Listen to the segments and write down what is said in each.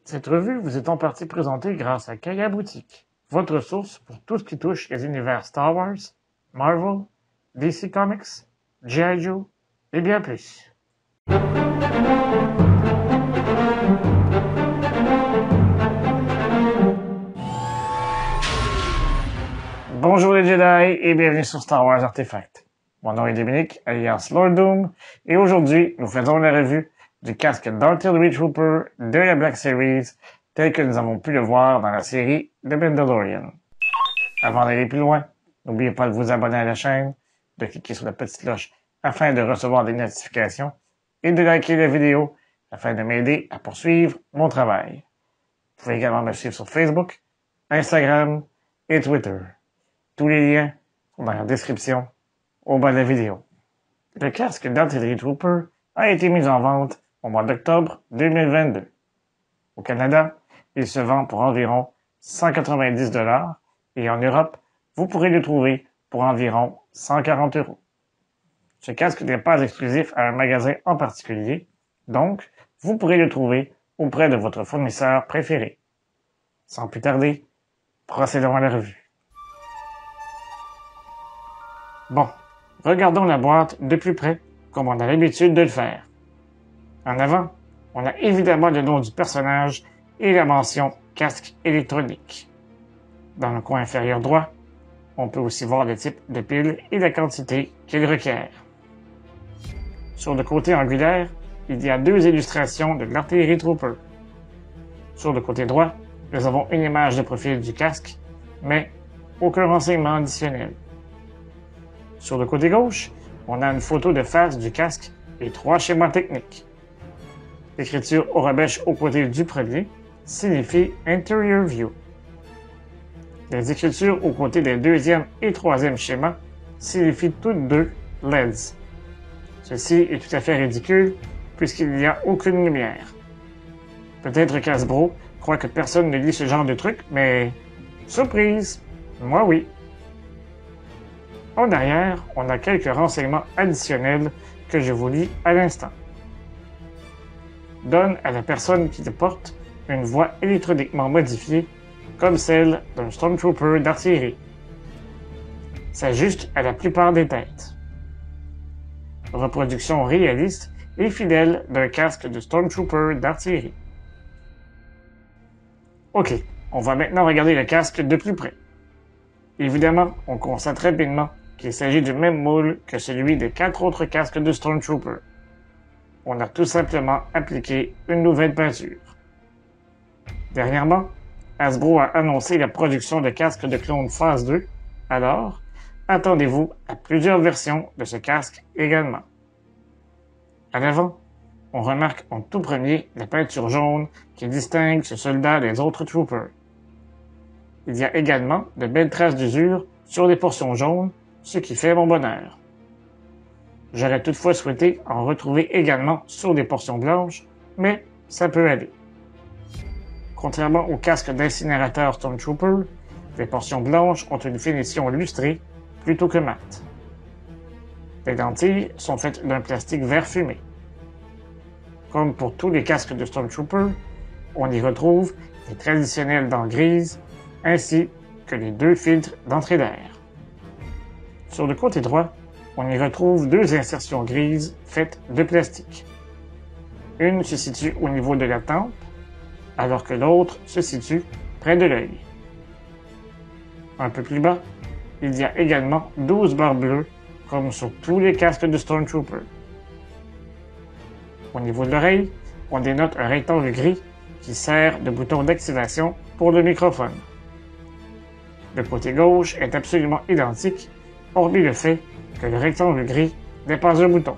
Cette revue vous est en partie présentée grâce à Kaya Boutique, votre source pour tout ce qui touche les univers Star Wars, Marvel, DC Comics, G.I. Joe et bien plus. Bonjour les Jedi et bienvenue sur Star Wars Artefact. Mon nom est Dominique, alias Lord Doom, et aujourd'hui nous faisons la revue du casque Darth Reed Trooper de la Black Series, tel que nous avons pu le voir dans la série The Mandalorian. Avant d'aller plus loin, n'oubliez pas de vous abonner à la chaîne, de cliquer sur la petite cloche afin de recevoir des notifications et de liker la vidéo afin de m'aider à poursuivre mon travail. Vous pouvez également me suivre sur Facebook, Instagram et Twitter. Tous les liens sont dans la description au bas de la vidéo. Le casque Darth Reed Trooper a été mis en vente au mois d'octobre 2022. Au Canada, il se vend pour environ 190 $ et en Europe, vous pourrez le trouver pour environ 140 €. Ce casque n'est pas exclusif à un magasin en particulier, donc vous pourrez le trouver auprès de votre fournisseur préféré. Sans plus tarder, procédons à la revue. Bon, regardons la boîte de plus près, comme on a l'habitude de le faire. En avant, on a évidemment le nom du personnage et la mention « casque électronique ». Dans le coin inférieur droit, on peut aussi voir le type de pile et la quantité qu'il requiert. Sur le côté angulaire, il y a deux illustrations de l'Artillery Trooper. Sur le côté droit, nous avons une image de profil du casque, mais aucun renseignement additionnel. Sur le côté gauche, on a une photo de face du casque et 3 schémas techniques. L'écriture au rabèche au côté du premier signifie Interior View. Les écritures aux côtés des deuxième et troisième schémas signifient toutes deux LEDs. Ceci est tout à fait ridicule puisqu'il n'y a aucune lumière. Peut-être qu'Hasbro croit que personne ne lit ce genre de truc, mais surprise, moi oui. En arrière, on a quelques renseignements additionnels que je vous lis à l'instant. Donne à la personne qui le porte une voix électroniquement modifiée comme celle d'un Stormtrooper d'artillerie. S'ajuste à la plupart des têtes. Reproduction réaliste et fidèle d'un casque de Stormtrooper d'artillerie. Ok, on va maintenant regarder le casque de plus près. Évidemment, on constate rapidement qu'il s'agit du même moule que celui des 4 autres casques de Stormtrooper. On a tout simplement appliqué une nouvelle peinture. Dernièrement, Hasbro a annoncé la production de casques de clone phase 2, alors attendez-vous à plusieurs versions de ce casque également. À l'avant, on remarque en tout premier la peinture jaune qui distingue ce soldat des autres troopers. Il y a également de belles traces d'usure sur les portions jaunes, ce qui fait mon bonheur. J'aurais toutefois souhaité en retrouver également sur des portions blanches, mais ça peut aller. Contrairement au casque d'incinérateur Stormtrooper, les portions blanches ont une finition lustrée plutôt que mate. Les lentilles sont faites d'un plastique vert fumé. Comme pour tous les casques de Stormtrooper, on y retrouve les traditionnelles dents grises ainsi que les 2 filtres d'entrée d'air. Sur le côté droit, on y retrouve 2 insertions grises faites de plastique. Une se situe au niveau de la tempe, alors que l'autre se situe près de l'œil. Un peu plus bas, il y a également 12 barres bleues, comme sur tous les casques de Stormtrooper. Au niveau de l'oreille, on dénote un rectangle gris qui sert de bouton d'activation pour le microphone. Le côté gauche est absolument identique, hormis le fait que le rectangle gris dépasse un bouton.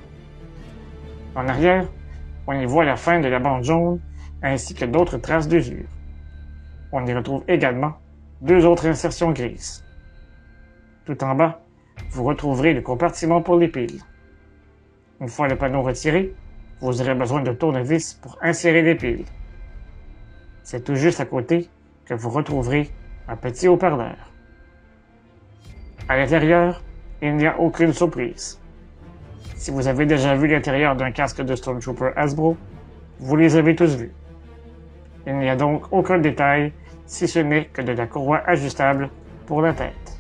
En arrière, on y voit la fin de la bande jaune ainsi que d'autres traces d'usure. On y retrouve également 2 autres insertions grises. Tout en bas, vous retrouverez le compartiment pour les piles. Une fois le panneau retiré, vous aurez besoin de tournevis pour insérer les piles. C'est tout juste à côté que vous retrouverez un petit haut-parleur. À l'intérieur, il n'y a aucune surprise. Si vous avez déjà vu l'intérieur d'un casque de Stormtrooper Hasbro, vous les avez tous vus. Il n'y a donc aucun détail, si ce n'est que de la courroie ajustable pour la tête.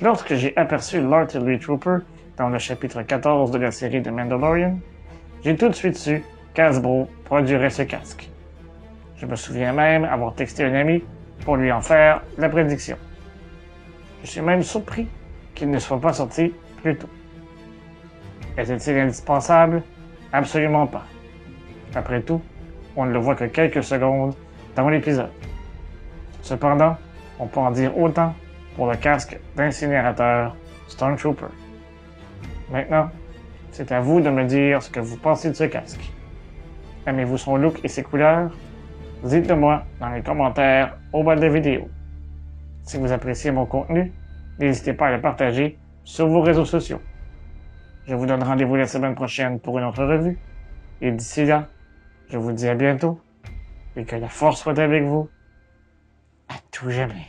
Lorsque j'ai aperçu l'Artillery Trooper dans le chapitre 14 de la série de Mandalorian, j'ai tout de suite su qu'Hasbro produirait ce casque. Je me souviens même avoir texté un ami pour lui en faire la prédiction. Je suis même surpris qu'il ne soit pas sorti plus tôt. Était-il indispensable? Absolument pas. Après tout, on ne le voit que quelques secondes dans l'épisode. Cependant, on peut en dire autant pour le casque d'incinérateur Stormtrooper. Maintenant, c'est à vous de me dire ce que vous pensez de ce casque. Aimez-vous son look et ses couleurs? Dites-le moi dans les commentaires au bas de la vidéo. Si vous appréciez mon contenu, n'hésitez pas à le partager sur vos réseaux sociaux. Je vous donne rendez-vous la semaine prochaine pour une autre revue. Et d'ici là, je vous dis à bientôt et que la force soit avec vous à tout jamais.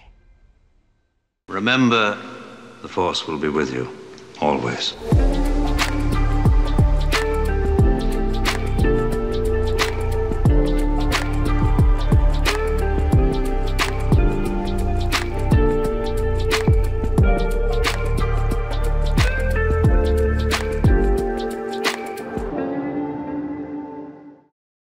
Remember, the Force will be with you, always.